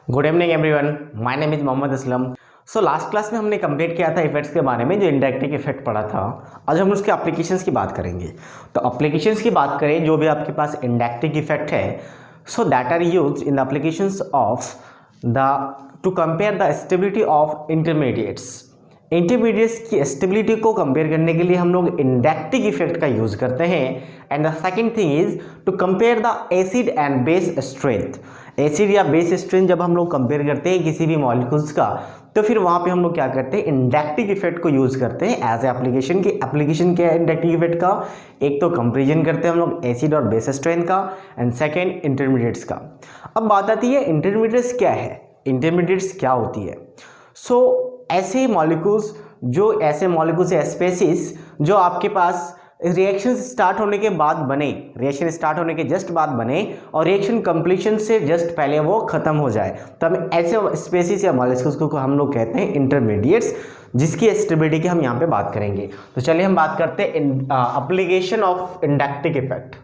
Good evening everyone, my name is Mohammad Aslam. So last class में हमने complete किया था इफेक्ट्स के बारे में, जो इंडायरेक्ट इफेक्ट पढ़ा था। आज हम उसके एप्लीकेशंस की बात करेंगे। तो एप्लीकेशंस की बात करें, जो भी आपके पास इंडायरेक्ट इफेक्ट है, so that are used in the applications of the to compare the stability of intermediates. Intermediates की स्टेबिलिटी को कंपेयर करने के लिए हम लोग इंडायरेक्ट इफेक्ट का यूज करते हैं। And the second thing is to compare the acid and base strength. Acid या बेस स्ट्रेंथ जब हम लोग कंपेयर करते हैं किसी भी मॉलिक्यूल्स का, तो फिर वहां पे हम लोग क्या करते हैं, इंडायरेक्ट इफेक्ट को यूज करते हैं एज एप्लीकेशन। की एप्लीकेशन क्या है इंडायरेक्ट इफेक्ट का? एक तो कंपेरिजन करते हैं हम लोग एसिड और बेस स्ट्रेंथ का, एंड सेकेंड इंटरमीडिएट्स का। अब बात आती है इंटरमीडिएट्स क्या है, इंटरमीडिएट्स क्या होती है। सो ऐसे मॉलिक्यूल्स या स्पेसिस जो आपके पास रिएक्शन स्टार्ट होने के बाद बने, रिएक्शन स्टार्ट होने के जस्ट बाद बने और रिएक्शन कंप्लीशन से जस्ट पहले वो खत्म हो जाए, तब ऐसे स्पेसिस या मॉलिक्यूल्स को हम लोग कहते हैं इंटरमीडिएट्स, जिसकी स्टेबिलिटी की हम यहाँ पे बात करेंगे। तो चलिए हम बात करते हैं application of indirect effect.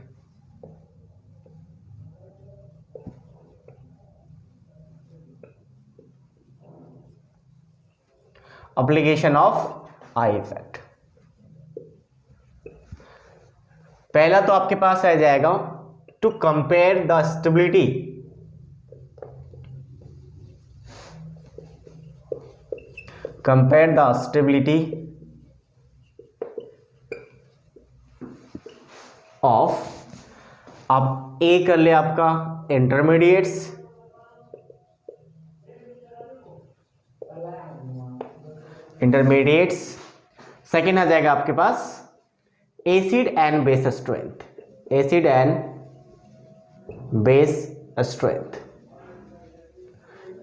Application of I effect. पहला तो आपके पास आ जाएगा to compare the stability of, आप ए कर ले आपका इंटरमीडिएट्स, सेकेंड आ जाएगा आपके पास acid and base strength, acid and base strength.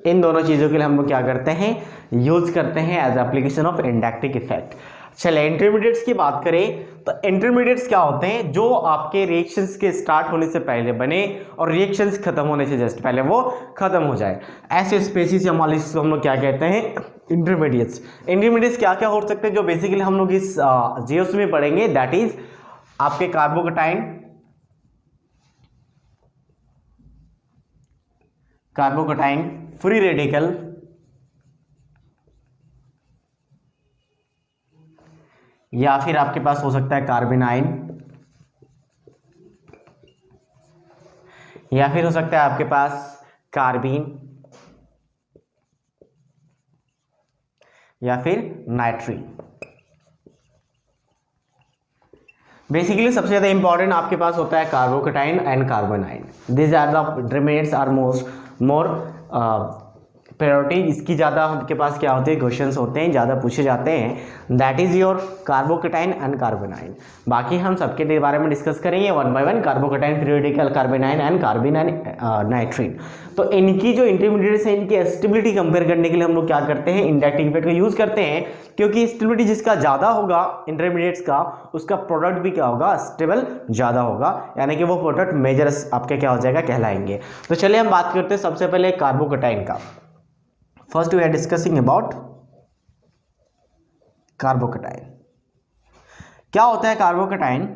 इन दोनों चीजों के लिए हम लोग क्या करते हैं, यूज करते हैं as application of indirect effect. चलिए इंटरमीडिएट्स की बात करें तो इंटरमीडिएट्स क्या होते हैं, जो आपके रिएक्शंस के स्टार्ट होने से पहले बने और रिएक्शंस खत्म होने से जस्ट पहले वो खत्म हो जाए। ऐसे स्पेसिस या मॉलिक्यूल्स को हम लोग क्या कहते हैं, इंटरमीडिएट्स। इंटरमीडिएट्स क्या क्या हो सकते हैं, जो बेसिकली हम लोग इस जीएस में पढ़ेंगे, दैट इज आपके कार्बोकटाइन फ्री रेडिकल, या फिर आपके पास हो सकता है कार्बेनाइन, या फिर हो सकता है आपके पास कार्बीन, या फिर नाइट्रीन। बेसिकली सबसे ज्यादा इंपॉर्टेंट आपके पास होता है carbocation and carbanion. This are the intermediates are more priority, इसकी ज़्यादा आपके पास क्या होते हैं, क्वेश्चंस होते हैं, ज़्यादा पूछे जाते हैं। That is your carbocation and carbanion. बाकी हम सबके बारे में डिस्कस करेंगे one by one, carbocation free radical, carbanion and carbene and nitrene. तो इनकी जो इंटरमीडिएट्स है, इनकी स्टेबिलिटी कंपेयर करने के लिए हम लोग क्या करते हैं, इंडायरेक्ट इफेक्ट को यूज करते हैं, क्योंकि स्टेबिलिटी जिसका ज़्यादा होगा इंटरमीडिएट्स का, उसका प्रोडक्ट भी क्या होगा, स्टेबल ज़्यादा होगा, यानी कि वो प्रोडक्ट मेजर्स आपके क्या हो जाएगा, कहलाएंगे। तो चलिए हम बात करते हैं सबसे पहले कार्बोकटाइन का। First we are discussing about कार्बोकटाइन। क्या होता है कार्बोकटाइन?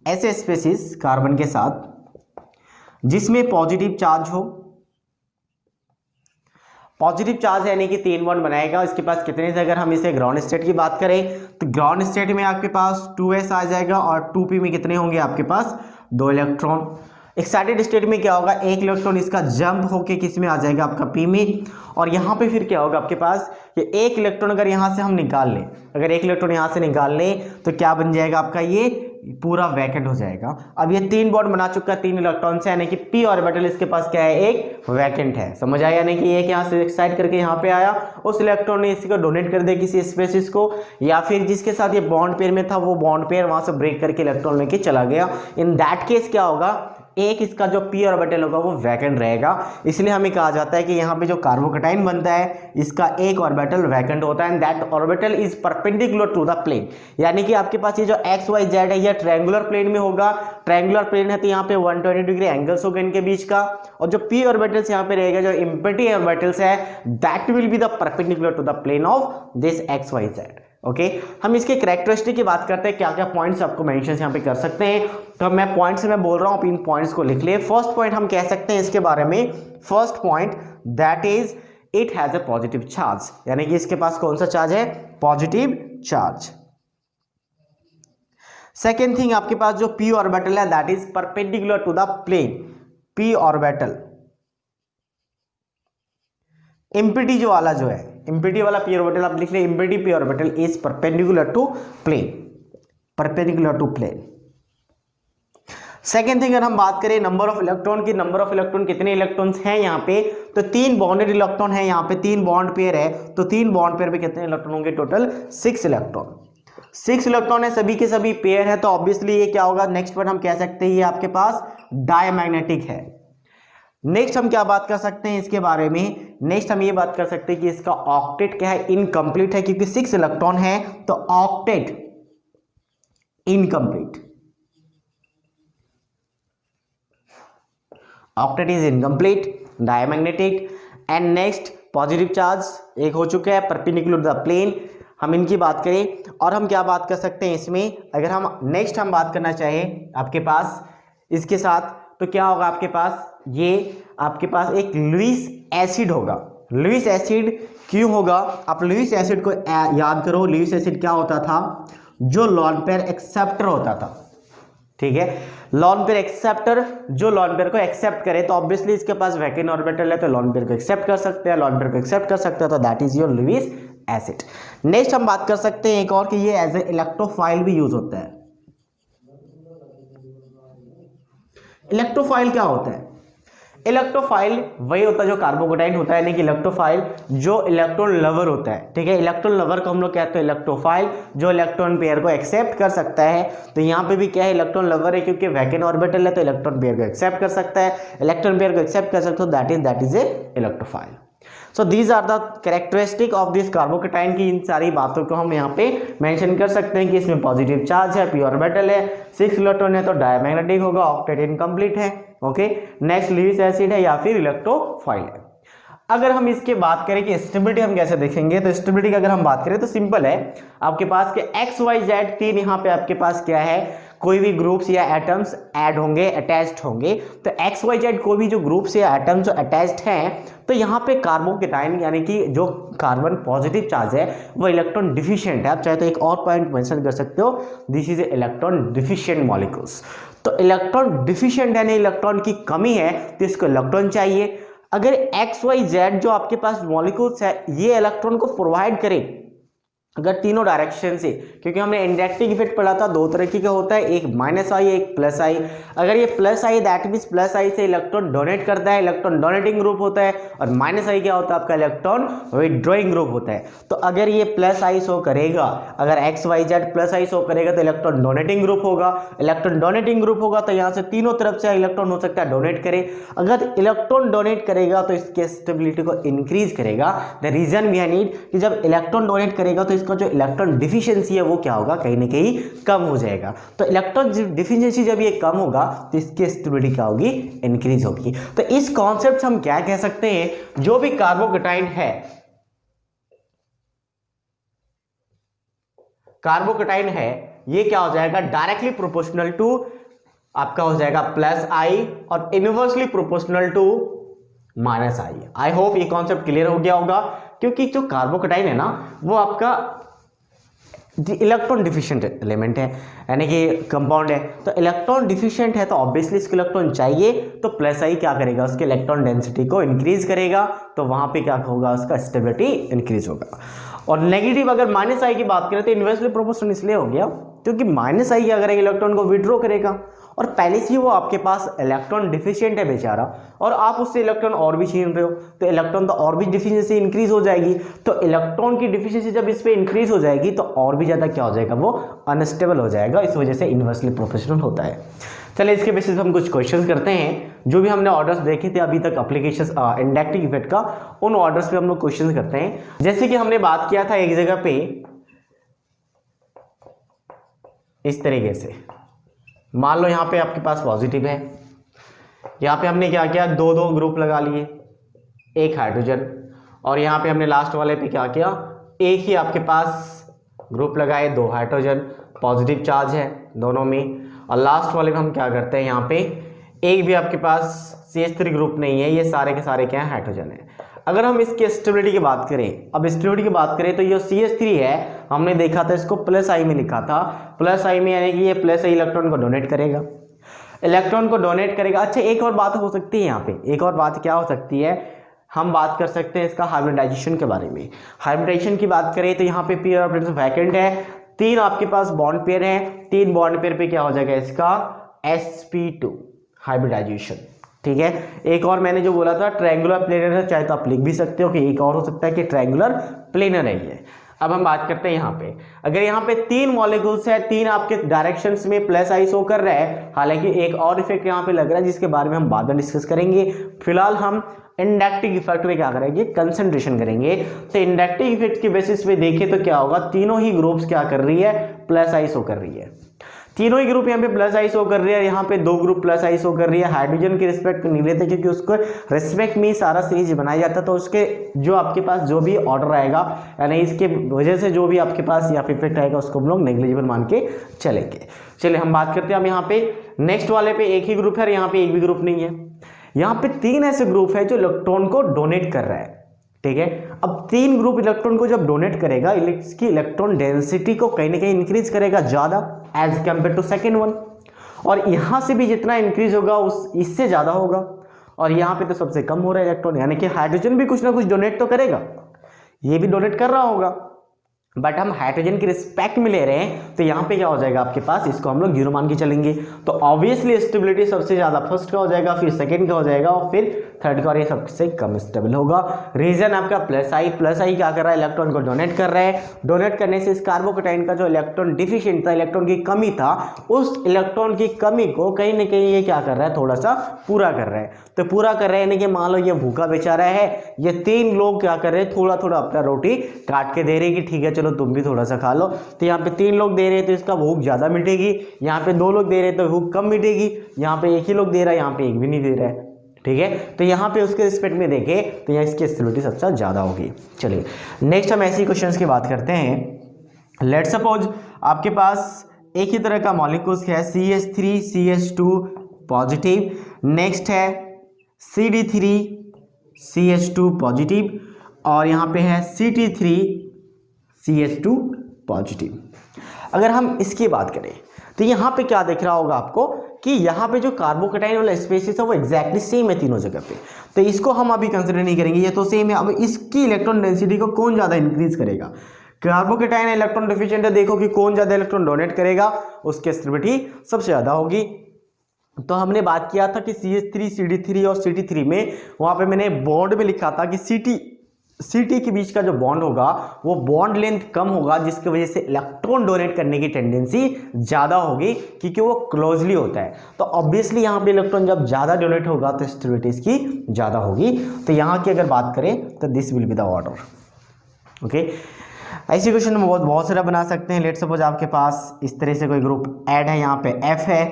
ऐसे स्पेसिस कार्बन के साथ जिसमें पॉजिटिव चार्ज हो, पॉजिटिव चार्ज यानी कि 3 बॉन्ड बनाएगा। इसके पास कितने से, अगर हम इसे ग्राउंड स्टेट की बात करें तो ग्राउंड स्टेट में आपके पास 2s आ जाएगा, और 2p में कितने होंगे आपके पास, 2 इलेक्ट्रॉन। एक्साइटेड स्टेट में क्या होगा, 1 इलेक्ट्रॉन इसका जंप होके किस में आ जाएगा, आपका p में। और यहाँ पे फिर क्या होगा आपके पास, ये 1 इलेक्ट्रॉन अगर यहाँ से हम निकाल लें, अगर 1 इलेक्ट्रॉन यहाँ से निकाल लें तो क्या बन जाएगा आपका, ये पूरा वैकेंट हो जाएगा। अब ये 3 बॉन्ड बना चुका है 3 इलेक्ट्रॉन से, यानी कि p ऑर्बिटल इसके पास क्या है, एक वैकेंट है। समझ आया? यानी कि एक यहाँ से एक्साइट करके यहाँ पे आया, उस इलेक्ट्रॉन ने इसी को डोनेट कर दिया किसी स्पेसिस को, या फिर जिसके साथ ये बॉन्ड पेयर में था वो बॉन्ड पेयर वहां से ब्रेक करके इलेक्ट्रॉन लेके चला गया। इन दैट केस क्या होगा, एक इसका जो p ऑर्बिटल होगा वो वैकेंट रहेगा। इसलिए हमें कहा जाता है कि यहाँ पे जो कार्बोकटाइन बनता है इसका एक ऑर्बिटल वैकेंट होता है, and that orbital is perpendicular to the plane. यानी कि आपके पास ये जो एक्स वाई जेड है, ये ट्रायंगुलर प्लेन में होगा। ट्रायंगुलर प्लेन है तो यहाँ पे 120 डिग्री एंगल्स होगा इनके बीच का, और जो p ऑर्बिटल्स यहाँ पे रहेगा, जो एम्प्टी ऑर्बिटल्स है, that will be the perpendicular to the plane of this X Y Z. Okay हम इसके कैरेक्टरिस्टिक की बात करते हैं, क्या क्या पॉइंट्स आपको मेंशन यहाँ पे कर सकते हैं। तो मैं पॉइंट्स में बोल रहा हूँ, आप इन पॉइंट्स को लिख लिए। फर्स्ट पॉइंट हम कह सकते हैं इसके बारे में, first point that is it has a positive charge, यानी कि इसके पास कौन सा चार्ज है, पॉजिटिव चार्ज। सेकेंड थिंग आपके पास जो p ऑर्बिटल है that is perpendicular to the plane, p orbital empty जो वाला जो है, इम्पिटी वाला p ऑर्बिटल आप लिख ले, empty p orbital is perpendicular to plane, perpendicular to plane. Second thing अगर हम बात करें नंबर ऑफ इलेक्ट्रॉन की, नंबर ऑफ इलेक्ट्रॉन कितने इलेक्ट्रॉन्स हैं यहाँ पे, तो 3 बॉन्डेड इलेक्ट्रॉन है यहाँ पे, 3 बॉन्ड पेयर है, तो 3 बॉन्ड पेयर में कितने इलेक्ट्रॉन होंगे, टोटल 6 इलेक्ट्रॉन। 6 इलेक्ट्रॉन है, सभी के सभी पेयर है, तो ऑब्वियसली ये क्या होगा, नेक्स्ट पॉइंट हम कह सकते हैं ये आपके पास डायमैग्नेटिक है। नेक्स्ट हम क्या बात कर सकते हैं इसके बारे में, नेक्स्ट हम ये बात कर सकते हैं कि इसका ऑक्टेट क्या है, इनकम्प्लीट है, क्योंकि 6 इलेक्ट्रॉन है तो octet incomplete, octet is incomplete, diamagnetic. And next positive charge एक हो चुका है, परपेंडिकुलर द प्लेन, हम इनकी बात करें। और हम क्या बात कर सकते हैं इसमें, अगर हम नेक्स्ट हम बात करना चाहें आपके पास इसके साथ, तो क्या होगा आपके पास, ये आपके पास एक लुईस एसिड होगा। लुईस एसिड क्यों होगा, आप लुईस एसिड को याद करो, लुईस एसिड क्या होता था, जो लॉन पेयर एक्सेप्टर होता था, ठीक है, लॉन पेयर एक्सेप्टर, जो लॉन पेयर को एक्सेप्ट करे, तो ऑब्वियसली इसके पास वैकेंट ऑर्बिटल है तो लॉन पेयर को एक्सेप्ट कर सकते हैं, लॉन पेयर को एक्सेप्ट कर सकते हैं, तो that is your Lewis acid. Next हम बात कर सकते हैं एक और कि ये एज ए इलेक्ट्रोफाइल भी यूज होता है। इलेक्ट्रोफाइल क्या होता है, इलेक्ट्रोफाइल वही होता है जो कार्बोकेटाइन होता है, यानी कि इलेक्ट्रोफाइल जो इलेक्ट्रॉन लवर होता है, ठीक है, इलेक्ट्रॉन लवर को हम लोग कहते हैं इलेक्ट्रोफाइल, जो इलेक्ट्रॉन पेयर को एक्सेप्ट कर सकता है। तो यहाँ पे भी क्या है, इलेक्ट्रॉन लवर है, क्योंकि वैकेंट ऑर्बिटल है तो इलेक्ट्रॉन पेयर को एक्सेप्ट कर सकता है, इलेक्ट्रॉन पेयर को एक्सेप्ट कर सकते हो, that is a electrophile. So these are the characteristic of this carbocation की, इन सारी बातों को हम यहाँ पे मेंशन कर सकते हैं कि इसमें पॉजिटिव चार्ज है, p ऑर्बिटल है, 6 इलेक्ट्रॉन है तो डायमैग्नेटिक होगा, ऑक्टेट इनकम्प्लीट है, ओके। नेक्स्ट लुईस एसिड है या फिर इलेक्ट्रोफाइल है। अगर हम इसके बात करें कि स्टेबिलिटी हम कैसे देखेंगे, तो स्टेबिलिटी की अगर हम बात करें तो सिंपल है, आपके पास के एक्स वाई जेड 3 यहाँ पे आपके पास क्या है, कोई भी ग्रुप्स या एटम्स ऐड होंगे, अटैच्ड होंगे, तो एक्स वाई जेड कोई भी जो ग्रुप्स या एटम्स जो अटैच्ड हैं, तो यहाँ पे कार्बोकेटाइन यानी कि जो कार्बन पॉजिटिव चार्ज है वो इलेक्ट्रॉन डिफिशिएंट है। आप चाहे तो एक और पॉइंट मेंशन कर सकते हो, this is electron deficient molecules. तो इलेक्ट्रॉन डिफिशिएंट यानी इलेक्ट्रॉन की कमी है तो इसको इलेक्ट्रॉन चाहिए। अगर एक्स वाई जेड जो आपके पास मॉलिक्यूल्स है ये इलेक्ट्रॉन को प्रोवाइड करे, अगर तीनों डायरेक्शन से, क्योंकि हमने इंडक्टिव इफेक्ट पढ़ा था, 2 तरीके का होता है, एक माइनस आई एक प्लस आई। अगर ये plus I that means plus I से इलेक्ट्रॉन डोनेट करता है, इलेक्ट्रॉन डोनेटिंग ग्रुप होता है, और माइनस आई क्या होता है आपका, इलेक्ट्रॉन विड्रॉइंग ग्रुप होता है। तो अगर ये प्लस आई शो करेगा, अगर X Y Z plus I show करेगा तो इलेक्ट्रॉन डोनेटिंग ग्रुप होगा, इलेक्ट्रॉन डोनेटिंग ग्रुप होगा तो यहाँ से तीनों तरफ से इलेक्ट्रॉन हो सकता है डोनेट करे। अगर इलेक्ट्रॉन डोनेट करेगा तो इसके स्टेबिलिटी को इंक्रीज करेगा। द रीजन बिहाइंड इट कि जब इलेक्ट्रॉन डोनेट करेगा तो इसका जो इलेक्ट्रॉन डिफिशिएंसी है वो क्या होगा, कहीं ना कहीं कम हो जाएगा। तो इलेक्ट्रॉन डिफिशिएंसी जब ये कम होगा तो इसकी स्टेबिलिटी क्या होगी, इंक्रीज होगी। तो इस कॉन्सेप्ट से हम क्या कह सकते हैं, जो भी कार्बोकेटाइन है, कार्बोकेटाइन है, ये क्या हो जाएगा, डायरेक्टली प्रोपोर्शनल टू आपका हो जाएगा प्लस आई और inversely proportional to minus I. I hope ये कॉन्सेप्ट क्लियर हो गया होगा, क्योंकि जो कार्बोकेटाइन है ना वो आपका इलेक्ट्रॉन डिफिशिएंट एलिमेंट है, यानी कि कंपाउंड है। तो इलेक्ट्रॉन डिफिशिएंट है तो ऑब्वियसली इसको इलेक्ट्रॉन चाहिए, तो प्लस आई क्या करेगा, उसके इलेक्ट्रॉन डेंसिटी को इंक्रीज करेगा, तो वहां पे क्या होगा, उसका स्टेबिलिटी इंक्रीज होगा। और नेगेटिव अगर माइनस आई की बात करें तो इनवर्सली प्रोपोर्शनल इसलिए हो गया क्योंकि माइनस आई क्या करेगा, इलेक्ट्रॉन को विड्रॉ करेगा, और पहले से ही वो आपके पास इलेक्ट्रॉन डिफिशिएंट है बेचारा, और आप उससे इलेक्ट्रॉन और भी छीन रहे हो, तो इलेक्ट्रॉन तो और भी डिफिशिएंसी इंक्रीज हो जाएगी। तो इलेक्ट्रॉन की डिफिशिएंसी जब इस पे इंक्रीज हो जाएगी तो और भी ज़्यादा क्या हो जाएगा, वो अनस्टेबल हो जाएगा। इस वजह से इनवर्सली प्रोपोर्शनल होता है। चलिए इसके बेसिस पे हम कुछ क्वेश्चंस करते हैं, जो भी हमने ऑर्डर्स देखे थे अभी तक एप्लीकेशंस इंडक्टिव इफेक्ट का, उन ऑर्डर्स पे हम लोग क्वेश्चंस करते हैं। जैसे कि हमने बात किया था एक जगह पे इस तरीके से, मान लो यहाँ पे आपके पास पॉजिटिव है, यहाँ पे हमने क्या किया, 2-2 ग्रुप लगा लिए, एक हाइड्रोजन, और यहाँ पे हमने लास्ट वाले पे क्या किया, एक ही आपके पास ग्रुप लगाए, 2 हाइड्रोजन, पॉजिटिव चार्ज है दोनों में, और लास्ट वाले में हम क्या करते हैं, यहाँ पे एक भी आपके पास CH3 ग्रुप नहीं है, ये सारे के सारे क्या है, हाइड्रोजन है। अगर हम इसकी स्टेबिलिटी की बात करें, अब स्टेबिलिटी की बात करें तो ये CH3 है, हमने देखा था इसको प्लस आई में लिखा था, प्लस आई में यानी कि ये प्लस आई इलेक्ट्रॉन को डोनेट करेगा, इलेक्ट्रॉन को डोनेट करेगा। अच्छा, एक और बात हो सकती है यहाँ पे, एक और बात क्या हो सकती है, हम बात कर सकते हैं इसका हाइब्रिडाइजेशन के बारे में। हाइब्रिडाइजेशन की बात करें तो यहाँ पे पेयर ऑफ एटम्स वैकेंट है, 3 आपके पास बॉन्ड पेयर है, 3 बॉन्ड पेयर पे क्या हो जाएगा इसका sp2 हाइब्रिडाइजेशन, ठीक है। एक और मैंने जो बोला था ट्रायंगुलर प्लेनर है, चाहे तो आप लिख भी सकते हो कि एक और हो सकता है कि ट्रायंगुलर प्लेनर है ये। अब हम बात करते हैं यहाँ पे, अगर यहाँ पे 3 मॉलिक्यूल्स है, 3 आपके डायरेक्शंस में प्लस आई शो कर रहा है, हालांकि एक और इफेक्ट यहाँ पे लग रहा है जिसके बारे में हम बाद में डिस्कस करेंगे। फिलहाल हम इंडक्टिव इफेक्ट में क्या करेंगे, कंसंट्रेशन करेंगे। तो इंडक्टिव इफेक्ट के बेसिस पे देखें तो क्या होगा, तीनों ही ग्रुप्स क्या कर रही है, प्लस आई शो कर रही है, तीनों ही ग्रुप यहाँ पे प्लस आई शो कर रही है, यहाँ पे 2 ग्रुप प्लस आई शो कर रही है। हाइड्रोजन के रिस्पेक्ट नहीं लेते क्योंकि उसको रिस्पेक्ट में सारा सीरीज बनाया जाता है, तो उसके जो आपके पास जो भी ऑर्डर आएगा यानी इसके वजह से जो भी आपके पास यहाँ पे इफेक्ट आएगा उसको हम लोग नेग्लिजिबल मान के चलेंगे। चलिए हम बात करते हैं अब यहाँ पे नेक्स्ट वाले पे, एक ही ग्रुप है, यहाँ पे एक भी ग्रुप नहीं है, यहाँ पे 3 ऐसे ग्रुप है जो इलेक्ट्रॉन को डोनेट कर रहा है, ठीक है। अब 3 ग्रुप इलेक्ट्रॉन को जब डोनेट करेगा, इसकी इलेक्ट्रॉन डेंसिटी को कहीं ना कहीं इंक्रीज करेगा ज्यादा as compare to second one, और यहां से भी जितना इंक्रीज होगा उस इससे ज्यादा होगा, और यहाँ पे तो सबसे कम हो रहा है इलेक्ट्रॉन, यानी कि हाइड्रोजन भी कुछ ना कुछ डोनेट तो करेगा, ये भी डोनेट कर रहा होगा, बट हम हाइड्रोजन के रिस्पेक्ट में ले रहे हैं, तो यहाँ पे क्या हो जाएगा आपके पास, इसको हम लोग 0 मान के चलेंगे। तो ऑब्वियसली स्टेबिलिटी सबसे ज्यादा फर्स्ट का हो जाएगा, फिर सेकंड का हो जाएगा, और फिर थर्ड का, और ये सबसे कम स्टेबल होगा। रीजन आपका प्लस आई क्या कर रहा है, इलेक्ट्रॉन को डोनेट कर रहा है, डोनेट करने से इस कार्बोकेटाइन का जो इलेक्ट्रॉन डिफिशिएंट था, इलेक्ट्रॉन की कमी था, उस इलेक्ट्रॉन की कमी को कहीं ना कहीं ये क्या कर रहा है, थोड़ा सा पूरा कर रहा है। तो पूरा कर रहे हैं यानी कि मान लो ये भूखा बेचारा है, ये 3 लोग क्या कर रहे हैं, थोड़ा थोड़ा अपना रोटी काट के दे रहे कि ठीक है चलो तुम भी थोड़ा सा खा लो। तो यहाँ पे 3 लोग दे रहे हैं तो इसका भूख ज्यादा मिटेगी, यहाँ पे 2 लोग दे रहे हैं तो भूख कम मिटेगी, यहाँ पे एक ही लोग दे रहा है, यहाँ पे एक भी नहीं दे रहा है, ठीक है। तो यहाँ पे उसके रिस्पेक्ट में देखें तो यहाँ इसकी स्टेबिलिटी सबसे ज्यादा होगी। चलिए नेक्स्ट हम ऐसी क्वेश्चंस की बात करते हैं। लेट सपोज आपके पास एक ही तरह का मॉलिक्यूल्स है, CH3 CH2 पॉजिटिव, नेक्स्ट है CD3 CH2 पॉजिटिव, और यहाँ पे है CT3 CH2 पॉजिटिव। अगर हम इसकी बात करें तो यहाँ पे क्या दिख रहा होगा आपको कि यहाँ पे जो कार्बोकेटाइन वाला स्पेसिस है वो एग्जैक्टली सेम है तीनों जगह पे, तो इसको हम अभी कंसिडर नहीं करेंगे, ये तो सेम है। अब इसकी इलेक्ट्रॉन डेंसिटी को कौन ज्यादा इंक्रीज करेगा, कार्बोकेटाइन इलेक्ट्रॉन डिफिशिएंट है, देखो कि कौन ज्यादा इलेक्ट्रॉन डोनेट करेगा, उसकी स्टेबिलिटी सबसे ज्यादा होगी। तो हमने बात किया था कि CH3 CD3 और CT3 में, वहां पे मैंने बॉन्ड में लिखा था कि CT के बीच का जो बॉन्ड होगा वो बॉन्ड लेंथ कम होगा, जिसकी वजह से इलेक्ट्रॉन डोनेट करने की टेंडेंसी ज्यादा होगी क्योंकि वो क्लोजली होता है। तो ऑब्वियसली यहाँ पे इलेक्ट्रॉन जब ज्यादा डोनेट होगा तो स्टेबिलिटी इसकी ज्यादा होगी। तो यहाँ की अगर बात करें तो this will be the order, okay. ऐसी क्वेश्चन हम बहुत सारा बना सकते हैं। लेट सपोज आपके पास इस तरह से कोई ग्रुप ऐड है, यहाँ पे F है,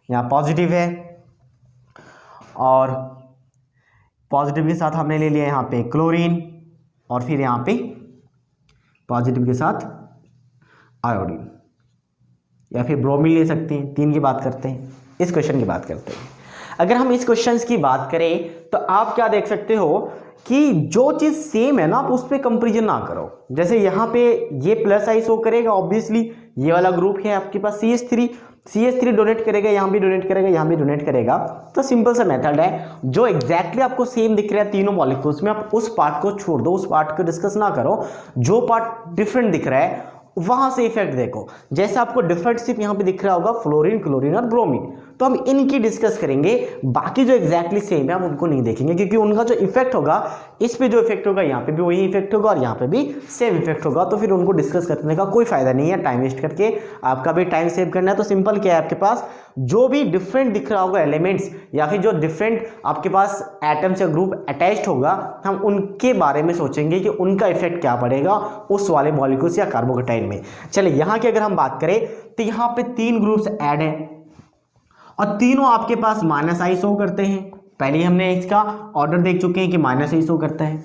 यहाँ पॉजिटिव है, और पॉजिटिव के साथ हमने ले लिया यहाँ पे क्लोरीन, और फिर यहाँ पे पॉजिटिव के साथ आयोडीन, या फिर ब्रोमीन ले सकते हैं। 3 की बात करते हैं, इस क्वेश्चन की बात करते हैं। अगर हम इस क्वेश्चन की बात करें तो आप क्या देख सकते हो कि जो चीज सेम है ना आप उस पर कंपेरिजन ना करो। जैसे यहाँ पे ये प्लस आई शो करेगा, ऑब्वियसली ये वाला ग्रुप है आपके पास CH3 डोनेट करेगा, यहाँ भी डोनेट करेगा, यहाँ भी डोनेट करेगा। तो सिंपल सा मेथड है, जो एग्जैक्टली आपको सेम दिख रहा है तीनों मॉलिक्यूल्स में, आप उस पार्ट को छोड़ दो, उस पार्ट को डिस्कस ना करो। जो पार्ट डिफरेंट दिख रहा है वहां से इफेक्ट देखो। जैसे आपको डिफरेंट सिर्फ यहाँ पे दिख रहा होगा फ्लोरीन, क्लोरीन और ब्रोमीन, तो हम इनकी डिस्कस करेंगे। बाकी जो एग्जैक्टली सेम है हम उनको नहीं देखेंगे, क्योंकि उनका जो इफेक्ट होगा, इस पे जो इफेक्ट होगा यहाँ पे भी वही इफेक्ट होगा, और यहाँ पे भी सेम इफेक्ट होगा। तो फिर उनको डिस्कस करने का कोई फायदा नहीं है, टाइम वेस्ट करके आपका भी टाइम सेव करना है। तो सिंपल क्या है, आपके पास जो भी डिफरेंट दिख रहा होगा एलिमेंट्स, या फिर जो डिफरेंट आपके पास एटम्स या ग्रुप अटैच्ड होगा, हम उनके बारे में सोचेंगे कि उनका इफेक्ट क्या पड़ेगा उस वाले मॉलिक्यूल्स या कार्बोकेटाइन में। चलिए यहाँ की अगर हम बात करें तो यहाँ पे 3 ग्रुप्स ऐड है, और तीनों आपके पास -I शो करते हैं। पहले हमने इसका ऑर्डर देख चुके हैं कि -I शो करता है,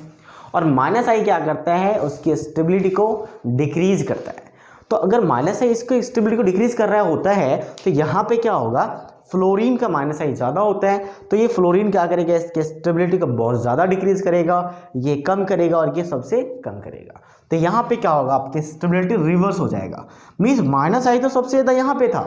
और -I क्या करता है, उसकी स्टेबिलिटी को डिक्रीज करता है। तो अगर माइनस आई इसको स्टेबिलिटी को डिक्रीज कर रहा होता है तो यहाँ पे क्या होगा, फ्लोरीन का माइनस आई ज़्यादा होता है, तो ये फ्लोरीन क्या करेगा, इसके स्टेबिलिटी को बहुत ज़्यादा डिक्रीज करेगा, ये कम करेगा और ये सबसे कम करेगा। तो यहाँ पे क्या होगा, आपकी स्टेबिलिटी रिवर्स हो जाएगा। मीन्स माइनस आई तो सबसे ज़्यादा यहाँ पे था,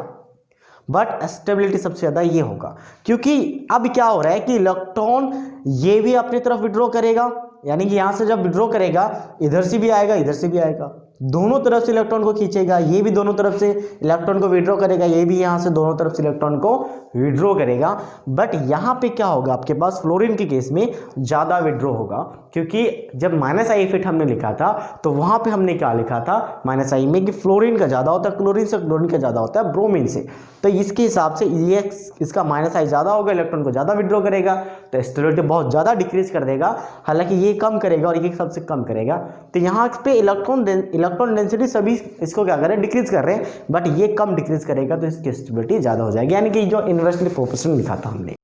बट स्टेबिलिटी सबसे ज़्यादा ये होगा, क्योंकि अब क्या हो रहा है कि इलेक्ट्रॉन ये भी अपनी तरफ विड्रॉ करेगा, यानी कि यहाँ से जब विड्रॉ करेगा इधर से भी आएगा, इधर से भी आएगा, दोनों तरफ से इलेक्ट्रॉन को खींचेगा, ये भी दोनों तरफ से इलेक्ट्रॉन को विड्रॉ करेगा, ये भी यहाँ से दोनों तरफ से इलेक्ट्रॉन को विड्रॉ करेगा। बट यहाँ पे क्या होगा, आपके पास फ्लोरीन के केस में ज़्यादा विड्रॉ होगा, क्योंकि जब माइनस आई इफेक्ट हमने लिखा था तो वहाँ पे हमने क्या लिखा था माइनस आई में कि फ्लोरीन का ज़्यादा होता है क्लोरीन से, क्लोरीन का ज़्यादा होता है ब्रोमीन से। तो इसके हिसाब से ये इसका माइनस आई ज़्यादा होगा, इलेक्ट्रॉन को ज़्यादा विड्रॉ करेगा, तो स्टेबिलिटी बहुत ज़्यादा डिक्रीज कर देगा, हालांकि ये कम करेगा और ये सबसे कम करेगा। तो यहाँ पे इलेक्ट्रॉन डेंसिटी सभी इसको क्या कर रहे हैं, डिक्रीज कर रहे हैं, बट ये कम डिक्रीज करेगा, तो इसकी स्टेबिलिटी ज़्यादा हो जाएगी, यानी कि जो इन्वर्सली प्रोपोर्शनल लिखा था हमने।